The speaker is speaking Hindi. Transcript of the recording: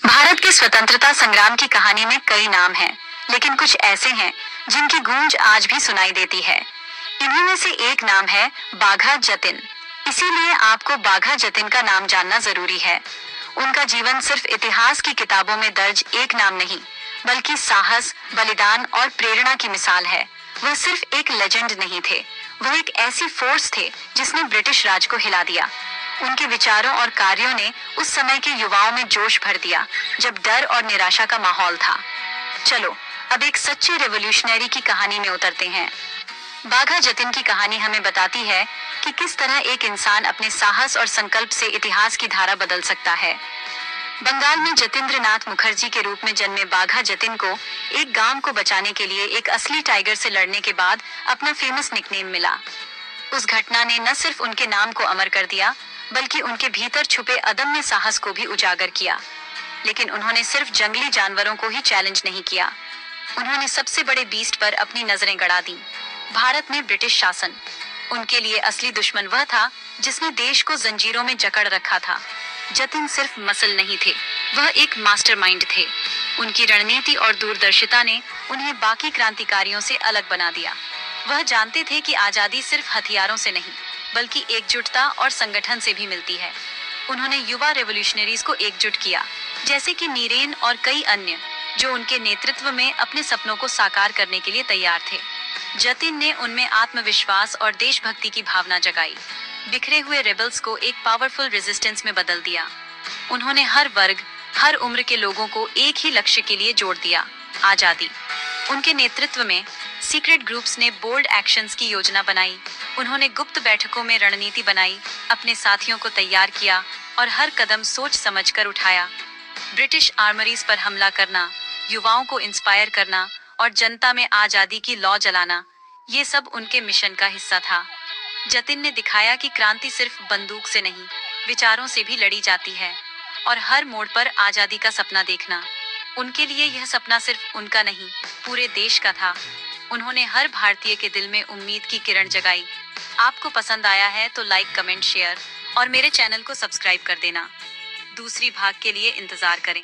भारत के स्वतंत्रता संग्राम की कहानी में कई नाम हैं, लेकिन कुछ ऐसे हैं जिनकी गूंज आज भी सुनाई देती है। इन्हीं में से एक नाम है बाघा जतिन। इसीलिए आपको बाघा जतिन का नाम जानना जरूरी है। उनका जीवन सिर्फ इतिहास की किताबों में दर्ज एक नाम नहीं, बल्कि साहस, बलिदान और प्रेरणा की मिसाल है। वह सिर्फ एक लेजेंड नहीं थे, वह एक ऐसी फोर्स थे जिसने ब्रिटिश राज को हिला दिया। उनके विचारों और कार्यों ने उस समय के युवाओं में जोश भर दिया, जब डर और निराशा का माहौल था। चलो अब एक सच्चे रेवोल्यूशनरी की कहानी में उतरते हैं। बाघा जतिन की कहानी हमें बताती है कि किस तरह एक इंसान अपने साहस और संकल्प से इतिहास की धारा बदल सकता है। बंगाल में जतिंद्र नाथ मुखर्जी के रूप में जन्मे बाघा जतिन को एक गांव को बचाने के लिए एक असली टाइगर से लड़ने के बाद अपना फेमस निकनेम मिला। उस घटना ने न सिर्फ उनके नाम को अमर कर दिया, बल्कि उनके भीतर छुपे अदम्य साहस को भी उजागर किया। लेकिन उन्होंने सिर्फ जंगली जानवरों को ही चैलेंज नहीं किया, उन्होंने सबसे बड़े बीस्ट पर अपनी नजरें गड़ा दी, भारत में ब्रिटिश शासन। उनके लिए असली दुश्मन वह था जिसने देश को जंजीरों में जकड़ रखा था। जतिन सिर्फ मसल नहीं थे, वह एक मास्टरमाइंड थे। उनकी रणनीति और दूरदर्शिता ने उन्हें बाकी क्रांतिकारियों से अलग बना दिया। वह जानते थे कि आजादी सिर्फ हथियारों से नहीं, बल्कि एकजुटता और संगठन से भी मिलती है। उन्होंने युवा रेवोल्यूशनरीज को एकजुट किया, जैसे कि नीरेन और कई अन्य, जो उनके नेतृत्व में अपने सपनों को साकार करने के लिए तैयार थे। जतिन ने उनमें आत्मविश्वास और देशभक्ति की भावना जगाई, बिखरे हुए रेबल्स को एक पावरफुल रेजिस्टेंस में बदल दिया। उन्होंने हर वर्ग, हर उम्र के लोगों को एक ही लक्ष्य के लिए जोड़ दिया, आजादी। उनके नेतृत्व में सीक्रेट ग्रुप्स ने बोल्ड एक्शंस की योजना बनाई। उन्होंने गुप्त बैठकों में रणनीति बनाई, अपने साथियों को तैयार किया और हर कदम सोच समझकर उठाया। ब्रिटिश आर्मरीज पर हमला करना, युवाओं को इंस्पायर करना और जनता में आजादी की लौ जलाना, ये सब उनके मिशन का हिस्सा था। जतिन ने दिखाया कि क्रांति सिर्फ बंदूक से नहीं, विचारों से भी लड़ी जाती है। और हर मोड़ पर आजादी का सपना देखना, उनके लिए यह सपना सिर्फ उनका नहीं, पूरे देश का था। उन्होंने हर भारतीय के दिल में उम्मीद की किरण जगाई। आपको पसंद आया है तो लाइक, कमेंट, शेयर और मेरे चैनल को सब्सक्राइब कर देना। दूसरी भाग के लिए इंतजार करें।